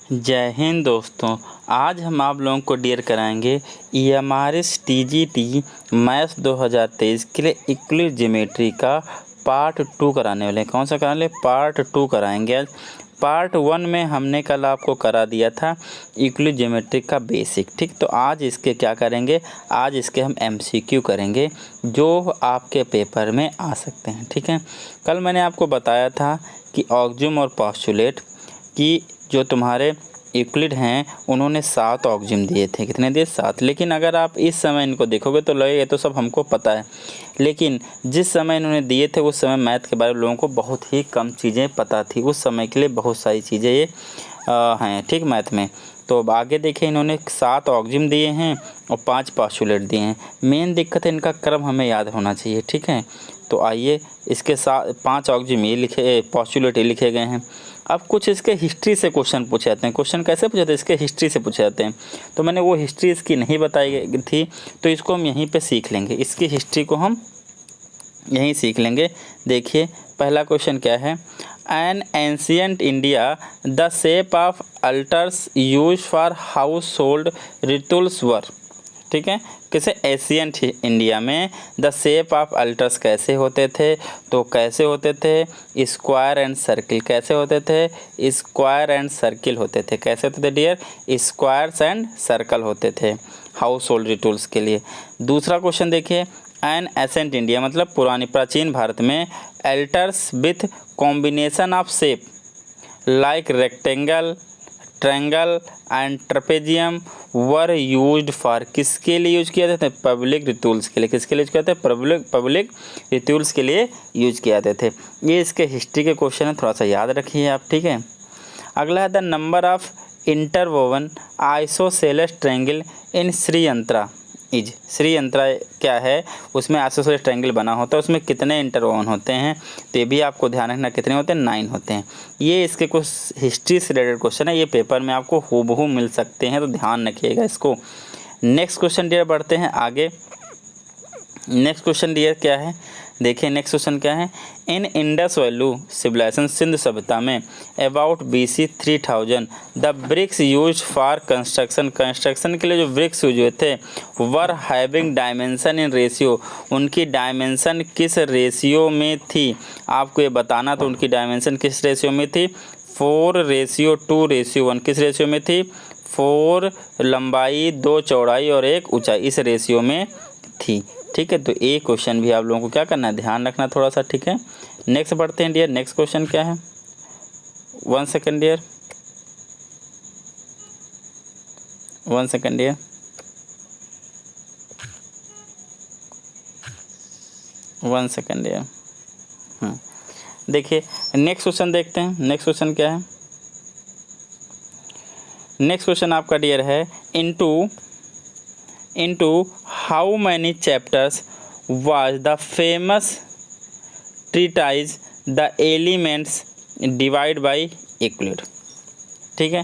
जय हिंद दोस्तों। आज हम आप लोगों को डियर कराएंगे EMRS TGT मैथ्स 2023 के लिए यूक्लिड ज्योमेट्री का पार्ट 2 कराने वाले हैं। कौन सा कराने वाले? पार्ट 2 कराएंगे आज। पार्ट 1 में हमने कल आपको करा दिया था यूक्लिड ज्योमेट्री का बेसिक, ठीक। तो आज इसके क्या करेंगे, आज इसके हम MCQ करेंगे जो आपके पेपर में आ सकते हैं, ठीक है। कल मैंने आपको बताया था कि ऑक्जियम और पोस्टुलेट कि जो तुम्हारे यूक्लिड हैं उन्होंने 7 ऑक्जियम दिए थे। कितने दिए? 7। लेकिन अगर आप इस समय इनको देखोगे तो लगेगा ये तो सब हमको पता है, लेकिन जिस समय इन्होंने दिए थे उस समय मैथ के बारे में लोगों को बहुत ही कम चीज़ें पता थी। उस समय के लिए बहुत सारी चीज़ें ये हैं, ठीक, मैथ में। तो अब आगे देखें, इन्होंने 7 ऑक्जियम दिए हैं और 5 पोस्टुलेट दिए हैं। मेन दिक्कत है इनका क्रम हमें याद होना चाहिए, ठीक है। तो आइए इसके साथ 5 ऑक्जियम ये लिखे, पोस्टुलेट ये लिखे गए हैं। अब कुछ इसके हिस्ट्री से क्वेश्चन पूछे जाते हैं। क्वेश्चन कैसे पूछे जाते हैं? इसके हिस्ट्री से पूछे जाते हैं। तो मैंने वो हिस्ट्री इसकी नहीं बताई गई थी, तो इसको हम यहीं पे सीख लेंगे। इसकी हिस्ट्री को हम यहीं सीख लेंगे। देखिए पहला क्वेश्चन क्या है। An ancient India the shape of altars use for household rituals were, ठीक है। कैसे? एशियंट इंडिया में द शेप ऑफ अल्टर्स कैसे होते थे? तो कैसे होते थे? Square and circle. कैसे होते थे? स्क्वायर एंड सर्किल होते थे। कैसे होते थे डियर? स्क्वायर्स एंड सर्कल होते थे हाउस होल्ड रिटूल्स के लिए। दूसरा क्वेश्चन देखिए। एन एसेंट इंडिया मतलब पुरानी प्राचीन भारत में altars with combination of shape like rectangle, triangle and trapezium were used for, किसके लिए यूज किया जाता है? पब्लिक रिटूल्स के लिए। किसके लिए यूज किया जाता है? पब्लिक रिटूल्स के लिए यूज किए जाते थे। ये इसके हिस्ट्री के क्वेश्चन है, थोड़ा सा याद रखिए आप, ठीक है। अगला है the number of interwoven isosceles triangle in Shriyantra is. Shriyantra क्या है? उसमें आइसोसेलेस ट्रायंगल बना होता है, उसमें कितने इंटरवोवन होते हैं? तो ये भी आपको ध्यान रखना, कितने होते हैं? 9 होते हैं। ये इसके कुछ हिस्ट्री से रिलेटेड क्वेश्चन है, ये पेपर में आपको हूबहू मिल सकते हैं, तो ध्यान रखिएगा इसको। नेक्स्ट क्वेश्चन डियर बढ़ते हैं आगे। नेक्स्ट क्वेश्चन डियर क्या है? देखिए नेक्स्ट क्वेश्चन क्या है। In Indus valley civilization Sindh सभ्यता में about BC 3000 the bricks use for construction, construction के लिए जो ब्रिक्स यूज हुए थे were having dimension in ratio, उनकी डायमेंशन किस रेशियो में थी? आपको ये बताना, तो उनकी डायमेंशन किस रेशियो में थी? 4:2:1। किस रेशियो में थी? 4 लंबाई, 2 चौड़ाई और 1 ऊंचाई, इस रेशियो में थी, ठीक है। तो ये क्वेश्चन भी आप लोगों को क्या करना है? ध्यान रखना थोड़ा सा, ठीक है। नेक्स्ट बढ़ते हैं डियर। नेक्स्ट क्वेश्चन क्या है? 1 सेकंड डियर, 1 सेकंड डियर। देखिए नेक्स्ट क्वेश्चन देखते हैं। नेक्स्ट क्वेश्चन क्या है? नेक्स्ट क्वेश्चन आपका डियर है into how many chapters was the famous treatise the elements divided by Euclid, ठीक है।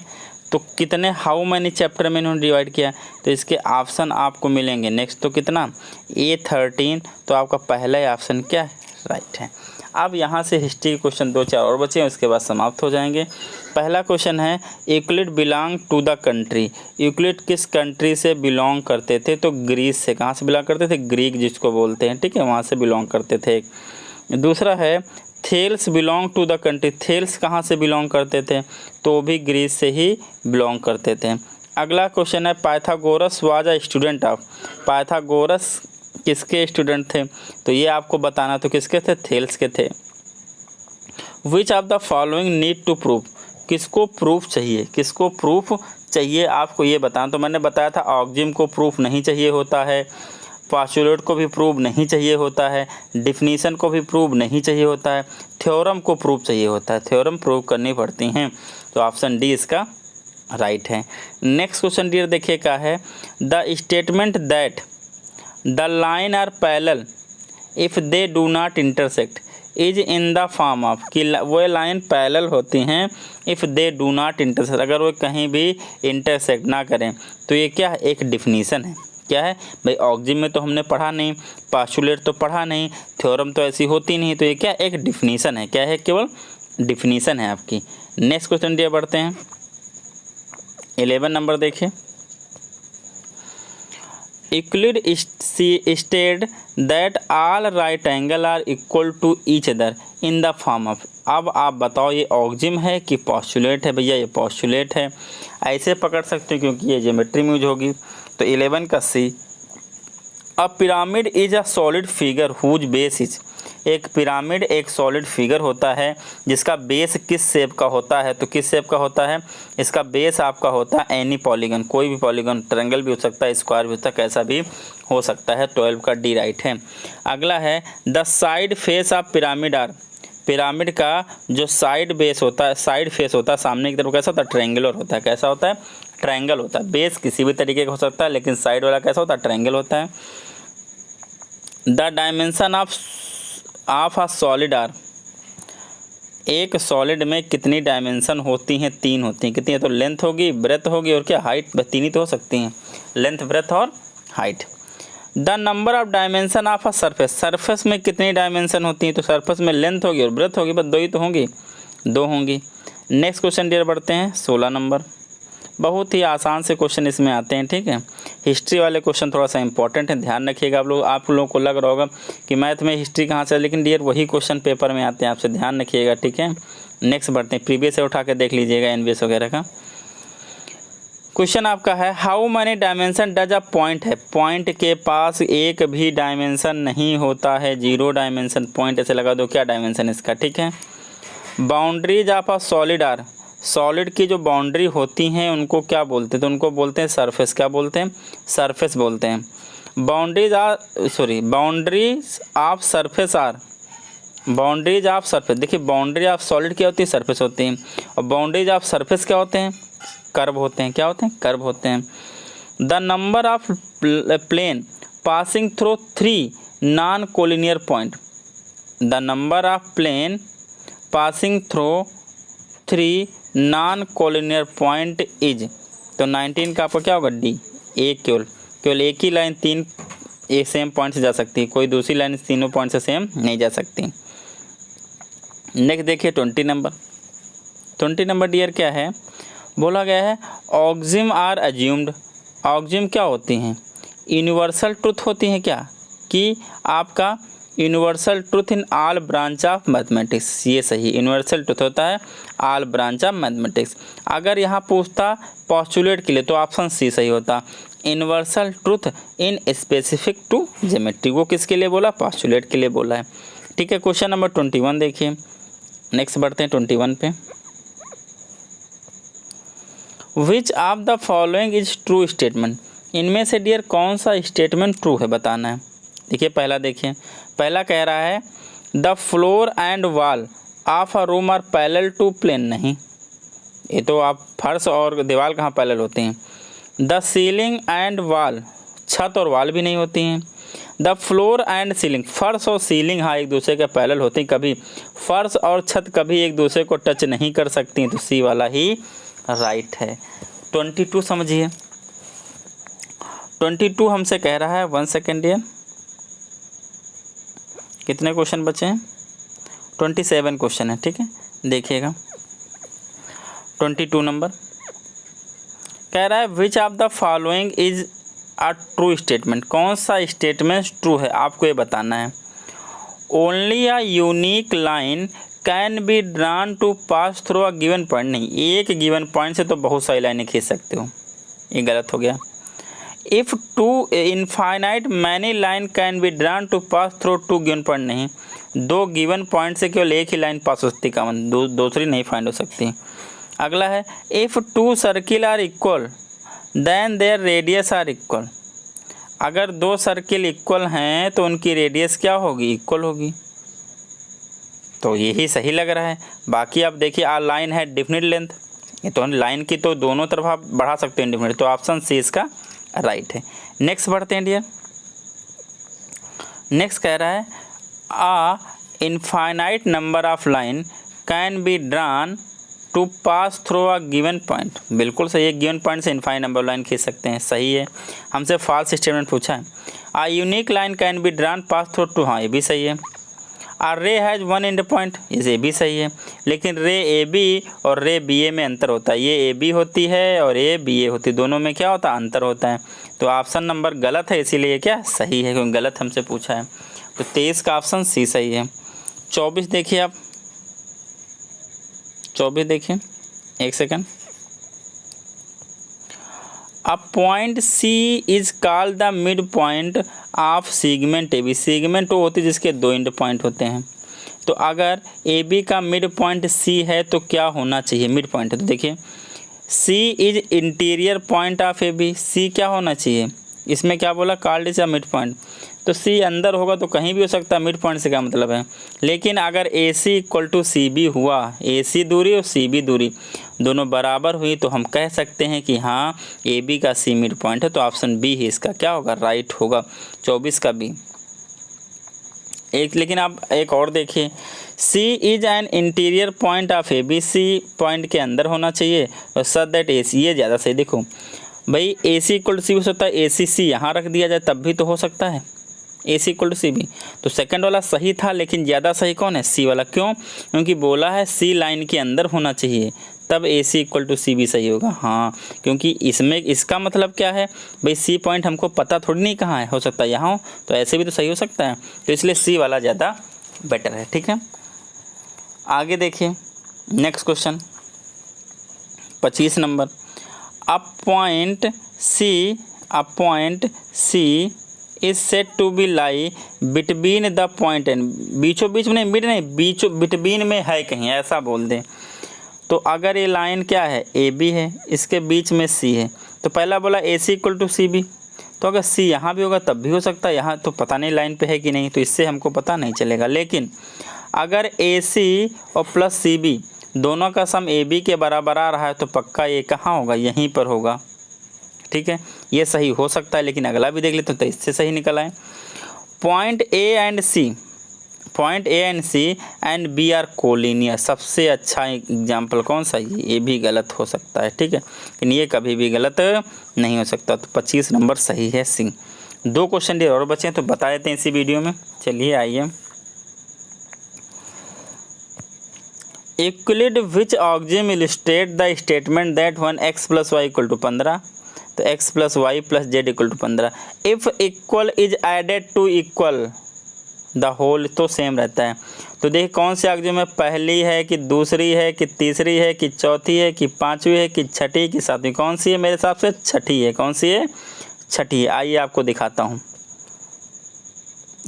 तो कितने हाउ मैनी चैप्टर में इन्होंने डिवाइड किया? तो इसके ऑप्शन आपको मिलेंगे नेक्स्ट, तो कितना? A13। तो आपका पहला ही ऑप्शन क्या है? राइट है। अब यहाँ से हिस्ट्री के क्वेश्चन 2-4 और बचे हैं, उसके बाद समाप्त हो जाएंगे। पहला क्वेश्चन है Euclid belong to the country, Euclid किस कंट्री से बिलोंग करते थे? तो ग्रीस से। कहाँ से बिलोंग करते थे? ग्रीक जिसको बोलते हैं, ठीक है, वहाँ से बिलोंग करते थे। दूसरा है Thales belong to the country, Thales कहाँ से बिलोंग करते थे? तो भी ग्रीस से ही बिलोंग करते थे। अगला क्वेश्चन है Pythagoras was a student of, Pythagoras किसके स्टूडेंट थे? तो ये आपको बताना, तो किसके थे? थेल्स के थे। Which of the following need to proof, किसको प्रूफ चाहिए? किसको प्रूफ चाहिए आपको ये बताना। तो मैंने बताया था ऑक्जियम को प्रूफ नहीं चाहिए होता है, पोस्टुलेट को भी प्रूव नहीं चाहिए होता है, डिफिनीशन को भी प्रूव नहीं चाहिए होता है, थ्योरम को प्रूव चाहिए होता है, थ्योरम प्रूव करनी पड़ती हैं। तो ऑप्शन डी इसका राइट है। नेक्स्ट क्वेश्चन डियर देखिए क्या है। The statement that the line are parallel if they do not intersect is in the form of, कि वो लाइन पैरेलल होती हैं if they do not intersect, अगर वो कहीं भी इंटरसेक्ट ना करें। तो ये क्या है? एक डिफिनीशन है। क्या है भाई? ऑक्जियम में तो हमने पढ़ा नहीं, पोस्टुलेट तो पढ़ा नहीं, थ्योरम तो ऐसी होती नहीं, तो ये क्या? एक डिफिनीशन है। क्या है? केवल डिफिनीशन है आपकी। नेक्स्ट क्वेश्चन डियर बढ़ते हैं। 11 नंबर देखिए, Euclid state that all right angle are equal to each other in the form of. अब आप बताओ ये ऑक्जिम है कि पोस्टुलेट है? भैया ये पोस्टुलेट है, ऐसे पकड़ सकते हो क्योंकि ये ज्योमेट्री में यूज होगी। तो 11 का C. A pyramid is a solid figure whose base is. एक पिरामिड एक सॉलिड फिगर होता है जिसका बेस किस शेप का होता है? तो किस शेप का होता है? इसका बेस आपका होता है एनी पॉलीगन, कोई भी पॉलीगन, ट्रायंगल भी हो सकता है, स्क्वायर भी हो सकता है, कैसा भी हो सकता है। 12 का डी राइट है। अगला है the side face of pyramid are. Pyramid का जो साइड बेस होता है, साइड फेस होता है सामने की तरफ, कैसा होता है? ट्रायंगुलर होता है। कैसा होता है? ट्रायंगल होता है। बेस किसी भी तरीके का हो सकता है लेकिन साइड वाला कैसा होता है? ट्रायंगल होता है। The dimension of a solid are. एक सॉलिड में कितनी डायमेंशन होती हैं? 3 होती हैं। कितनी है? तो लेंथ होगी, ब्रेथ होगी और क्या? हाइट। 3 ही तो हो सकती हैं, लेंथ, ब्रेथ और height. The number of dimension of a surface. Surface में कितनी डायमेंशन होती हैं? तो सरफेस में लेंथ होगी और ब्रेथ होगी, बस 2 ही तो होंगी, 2 होंगी। नेक्स्ट क्वेश्चन डियर बढ़ते हैं 16 नंबर। बहुत ही आसान से क्वेश्चन इसमें आते हैं, ठीक है। हिस्ट्री वाले क्वेश्चन थोड़ा सा इंपॉर्टेंट है, ध्यान रखिएगा। आप लोगों को लग रहा होगा कि मैथ में हिस्ट्री कहाँ से, लेकिन डियर वही क्वेश्चन पेपर में आते हैं, आपसे ध्यान रखिएगा, ठीक है। नेक्स्ट बढ़ते हैं, प्रीवियस से उठा के देख लीजिएगा एनवीएस वगैरह का। क्वेश्चन आपका है how many dimension does a point है। पॉइंट के पास एक भी डायमेंशन नहीं होता है, 0 डायमेंशन। पॉइंट ऐसे लगा दो, क्या डायमेंशन इसका, ठीक है। Boundaries of a solid are. Solid की जो बाउंड्री होती हैं उनको क्या बोलते हैं? तो उनको बोलते हैं सरफेस। क्या बोलते हैं? सरफेस बोलते हैं। Boundaries of surface are. Boundaries of surface, देखिए बाउंड्री ऑफ सॉलिड क्या होती है? सरफेस होती है। और बाउंड्रीज ऑफ सरफेस क्या होते हैं? कर्व होते हैं। क्या होते हैं? कर्व होते हैं। The number of plane passing through 3 non collinear point. The number of plane passing through 3 non collinear point is. तो 19 का आपका क्या होगा? डी। एक केवल एक ही लाइन 3 एक सेम पॉइंट से जा सकती है, कोई दूसरी लाइन तीनों पॉइंट से सेम नहीं जा सकती। नेक्स्ट देखिए 20 नंबर। 20 नंबर डियर क्या है? बोला गया है ऑक्जिम आर अज्यूम्ड। ऑक्जिम क्या होती हैं? यूनिवर्सल ट्रुथ होती हैं। क्या कि आपका universal truth in all branch of mathematics. ये सही, यूनिवर्सल ट्रुथ होता है ऑल ब्रांच ऑफ मैथमेटिक्स। अगर यहाँ पूछता पोस्टुलेट के लिए तो ऑप्शन सी सही होता, universal truth in specific to geometry. वो किसके लिए बोला? पोस्टुलेट के लिए बोला है, ठीक है। क्वेश्चन नंबर 21 देखिए। नेक्स्ट बढ़ते हैं 21 पे। विच of the following is true statement. इनमें से डियर कौन सा स्टेटमेंट ट्रू है बताना है। देखिए पहला, देखिए पहला कह रहा है the floor and wall of a room are parallel to plane. नहीं, ये तो आप फर्श और दीवार कहाँ पैरेलल होते हैं। द सीलिंग एंड वॉल, छत और वॉल भी नहीं होती हैं। द फ्लोर एंड सीलिंग, फर्श और सीलिंग हाँ एक दूसरे के पैरेलल होती हैं, कभी फर्श और छत कभी एक दूसरे को टच नहीं कर सकती, तो सी वाला ही राइट है। 22 समझिए। 22 हमसे कह रहा है 1 सेकेंड डियर, कितने क्वेश्चन बचे हैं? 27 क्वेश्चन है, ठीक है, देखिएगा। 22 नंबर कह रहा है which of the following is a true statement. कौन सा स्टेटमेंट ट्रू है आपको ये बताना है। Only a unique line can be drawn to pass through a given point. नहीं, एक गिवन पॉइंट से तो बहुत सारी लाइनें खींच सकते हो, ये गलत हो गया। If two infinite many line can be drawn to pass through 2 given point. नहीं, 2 गिवन पॉइंट से केवल एक ही लाइन पास हो सकती, कॉमन दूसरी नहीं फाइंड हो सकती। अगला है if 2 circle are equal then their radius are equal. अगर 2 सर्किल इक्वल हैं तो उनकी रेडियस क्या होगी? इक्वल होगी। तो यही सही लग रहा है। बाकी आप देखिए आ लाइन है डिफिनिट लेंथ, ये तो लाइन की तो दोनों तरफ आप बढ़ा सकते हैं डिफिनिट, तो ऑप्शन सी इसका राइट है। नेक्स्ट बढ़ते हैं डियर। नेक्स्ट कह रहा है a infinite number of line can be drawn to pass through a given point. बिल्कुल सही है, गिवन पॉइंट से इनफाइनाइट नंबर लाइन खींच सकते हैं, सही है। हमसे फॉल्स स्टेटमेंट पूछा है। A unique line can be drawn pass through two, हाँ ये भी सही है। और रे हैज़ वन एंड पॉइंट, ये भी सही है, लेकिन रे ए बी और रे बी ए में अंतर होता है। ये ए बी होती है और ये बी ए होती है, दोनों में क्या होता है, अंतर होता है। तो ऑप्शन नंबर गलत है, इसीलिए क्या सही है, क्योंकि गलत हमसे पूछा है। तो 23 का ऑप्शन सी सही है। 24 देखिए आप, 24 देखिए, एक second. A point C is called the mid point of segment A B. Segment वो होती है जिसके दो एंड पॉइंट होते हैं। तो अगर ए बी का मिड पॉइंट सी है तो क्या होना चाहिए, मिड पॉइंट है तो देखिए C is interior point of A B. C क्या होना चाहिए, इसमें क्या बोला, called is a mid point, तो सी अंदर होगा तो कहीं भी हो सकता है, मिड पॉइंट से क्या मतलब है। लेकिन अगर ए सी इक्वल टू सी बी हुआ, ए सी दूरी और सी बी दूरी दोनों बराबर हुई, तो हम कह सकते हैं कि हाँ ए बी का सी मिड पॉइंट है। तो ऑप्शन बी ही इसका क्या होगा, राइट होगा, 24 का बी। एक लेकिन आप एक और देखिए, C is an interior point of A B. C point के अंदर होना चाहिए और सच दैट ए सी, ये ज़्यादा सही। देखो भाई ए सी इक्वल टू सी हो सकता है, ए सी सी यहाँ रख दिया जाए तब भी तो हो सकता है, ए सी इक्वल टू सी बी। तो सेकंड वाला सही था, लेकिन ज़्यादा सही कौन है, सी वाला। क्यों, क्योंकि बोला है सी लाइन के अंदर होना चाहिए, तब ए सी इक्वल टू सी बी सही होगा। हाँ, क्योंकि इसमें इसका मतलब क्या है भाई, सी पॉइंट हमको पता थोड़ी नहीं कहाँ है, हो सकता है यहाँ हो, तो ऐसे भी तो सही हो सकता है। तो इसलिए सी वाला ज़्यादा बेटर है। ठीक है, आगे देखिए next question 25 number. A point C is set to be lie between the point and, बीचों बीच में नहीं, मिड नहीं, बीचों बिटवीन में है कहीं, ऐसा बोल दें। तो अगर ये लाइन क्या है, ए बी है, इसके बीच में सी है, तो पहला बोला ए सी इक्वल टू सी बी, तो अगर सी यहाँ भी होगा तब भी हो सकता है, यहाँ तो पता नहीं लाइन पे है कि नहीं, तो इससे हमको पता नहीं चलेगा। लेकिन अगर ए सी और प्लस सी बी दोनों का सम ए बी के बराबर आ रहा है, तो पक्का ये कहाँ होगा, यहीं पर होगा। ठीक है, ये सही हो सकता है, लेकिन अगला भी देख लेते तो इससे सही निकल आए। Point A and C and B are collinear. सबसे अच्छा एग्जाम्पल कौन सा, ये भी गलत हो सकता है। ठीक है, लेकिन ये कभी भी गलत नहीं हो सकता। तो 25 नंबर सही है सी। 2 क्वेश्चन और बचे हैं तो बता देते हैं इसी वीडियो में। चलिए आइए, Euclid which axiom illustrate the statement that when x plus y equal to 15, तो x plus y plus z equal to 15, if equal is added to equal the whole, तो सेम रहता है। तो देखिए कौन से axiom है, पहली है कि दूसरी है कि तीसरी है कि चौथी है कि पांचवी है कि छठी कि सातवीं, कौन सी है, मेरे हिसाब से छठी है। कौन सी है, छठी है। आइए आपको दिखाता हूँ,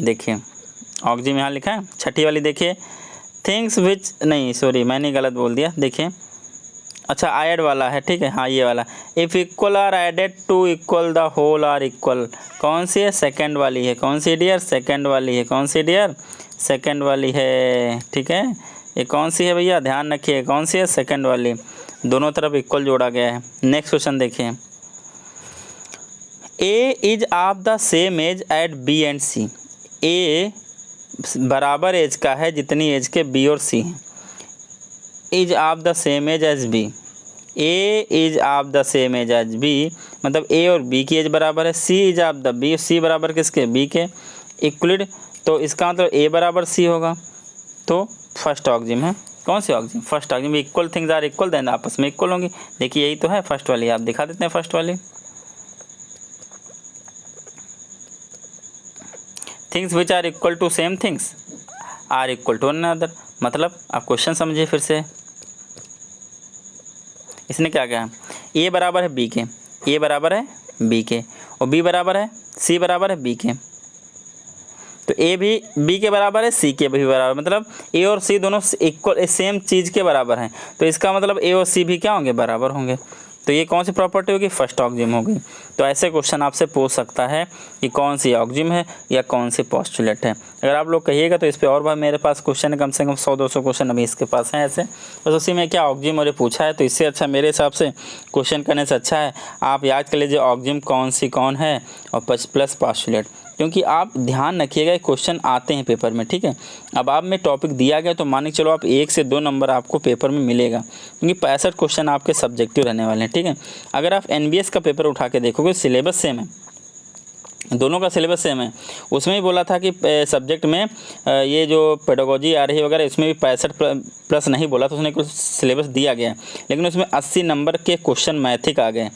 देखिए axiom यहाँ लिखा है, छठी वाली देखिए, थिंग्स विच, नहीं सॉरी मैंने गलत बोल दिया, देखिए अच्छा ऐड वाला है। ठीक है, हाँ ये वाला, if equal are added to equal the whole are equal, कौन सी है, सेकंड वाली है। कौन सी डियर, सेकंड वाली है। कौन सी डियर, सेकंड वाली है। ठीक है, ये कौन सी है भैया, ध्यान रखिए, कौन सी है, सेकंड वाली। दोनों तरफ इक्वल जोड़ा गया है। नेक्स्ट क्वेश्चन देखिए, A is of the same age at B and C. A बराबर एज का है जितनी एज के बी और सी हैं। Is of the same age as B, A is of the same age as B, मतलब A और B की एज बराबर है। C is of the B, C बराबर किसके, बी के। इक्वलिड, तो इसका मतलब ए बराबर सी होगा। तो फर्स्ट ऑक्जिम है, कौन सी axiom, first axiom. Equal things are equal, then आपस में इक्वल होंगी। देखिए यही तो है फर्स्ट वाली, आप दिखा देते हैं फर्स्ट वाली। Things which are equal to same things are equal to one other, मतलब आप क्वेश्चन समझिए फिर से। इसने क्या कहा, ए बराबर है बी के, ए बराबर है बी के, और बी बराबर है सी बराबर है बी के। तो ए भी बी के बराबर है, सी के भी बराबर, मतलब ए और सी दोनों इक्वल सेम चीज़ के बराबर हैं। तो इसका मतलब ए और सी भी क्या होंगे, बराबर होंगे। तो ये कौन सी प्रॉपर्टी होगी, फर्स्ट ऑक्जिम होगी। तो ऐसे क्वेश्चन आपसे पूछ सकता है कि कौन सी ऑक्जिम है या कौन सी पोस्टुलेट है। अगर आप लोग कहिएगा तो इस पे और बार मेरे पास क्वेश्चन है, कम से कम 100-200 क्वेश्चन अभी इसके पास हैं ऐसे। बस उसी में क्या ऑक्जिम और ये पूछा है, तो इससे अच्छा मेरे हिसाब से क्वेश्चन करने से अच्छा है आप याद कर लीजिए ऑक्जिम कौन सी कौन है और प्लस पोस्टुलेट। क्योंकि आप ध्यान रखिएगा क्वेश्चन आते हैं पेपर में। ठीक है, अब आप में टॉपिक दिया गया तो मान के चलो आप 1 से 2 नंबर आपको पेपर में मिलेगा, क्योंकि 65 क्वेश्चन आपके सब्जेक्टिव रहने वाले हैं। ठीक है, अगर आप NBS का पेपर उठा के देखोगे सिलेबस सेम है, दोनों का सिलेबस सेम है। उसमें भी बोला था कि सब्जेक्ट में ये जो पेडागोजी आ रही है वगैरह, इसमें भी 65 प्लस नहीं बोला, तो उसने कुछ सिलेबस दिया गया, लेकिन उसमें 80 नंबर के क्वेश्चन मैथिक आ गए,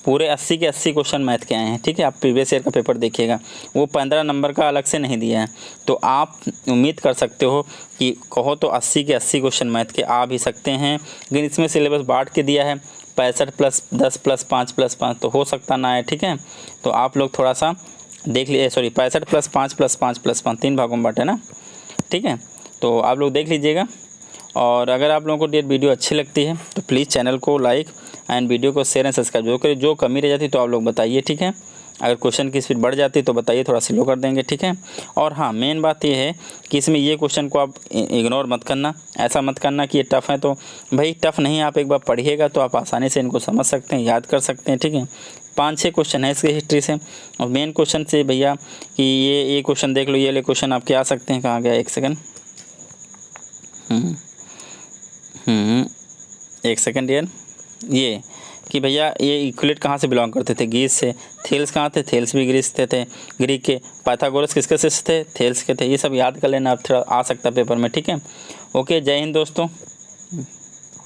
पूरे 80 के 80 क्वेश्चन मैथ के आए हैं। ठीक है, आप प्रीवियस ईयर का पेपर देखिएगा, वो 15 नंबर का अलग से नहीं दिया है। तो आप उम्मीद कर सकते हो कि कहो तो 80 के 80 क्वेश्चन मैथ के आ भी सकते हैं, लेकिन इसमें सिलेबस बांट के दिया है 65 प्लस 10 प्लस 5 प्लस 5, तो हो सकता ना है। ठीक है, तो आप लोग थोड़ा सा देख लीजिए, सॉरी 65 प्लस 5 प्लस 5 प्लस 5, 3 भागों में बांटे ना। ठीक है, तो आप लोग देख लीजिएगा। और अगर आप लोगों को ये वीडियो अच्छी लगती है तो प्लीज़ चैनल को लाइक एंड वीडियो को शेयर एंड सब्सक्राइब जो करें। जो कमी रह जाती तो आप लोग बताइए। ठीक है, अगर क्वेश्चन की स्पीड बढ़ जाती तो बताइए, थोड़ा स्लो कर देंगे। ठीक है, और हाँ, मेन बात ये है कि इसमें ये क्वेश्चन को आप इग्नोर मत करना, ऐसा मत करना कि ये टफ़ है। तो भाई टफ़ नहीं, आप एक बार पढ़िएगा तो आप आसानी से इनको समझ सकते हैं, याद कर सकते हैं। ठीक है, 5-6 क्वेश्चन है इसके हिस्ट्री से, और मेन क्वेश्चन से भैया कि ये क्वेश्चन देख लो, ये वाले क्वेश्चन आपके आ सकते हैं। कहाँ गया, एक सेकंड, एक सेकंड यार, ये कि भैया ये इक्विलेट कहाँ से बिलोंग करते थे, ग्रीस से। थेल्स कहाँ थे, थेल्स भी ग्रीस थे ग्रीक के। पाइथागोरस किसके शिष्य थे, थेल्स के थे। ये सब याद कर लेना, आप थोड़ा आ सकता है पेपर में। ठीक है, ओके, जय हिंद दोस्तों।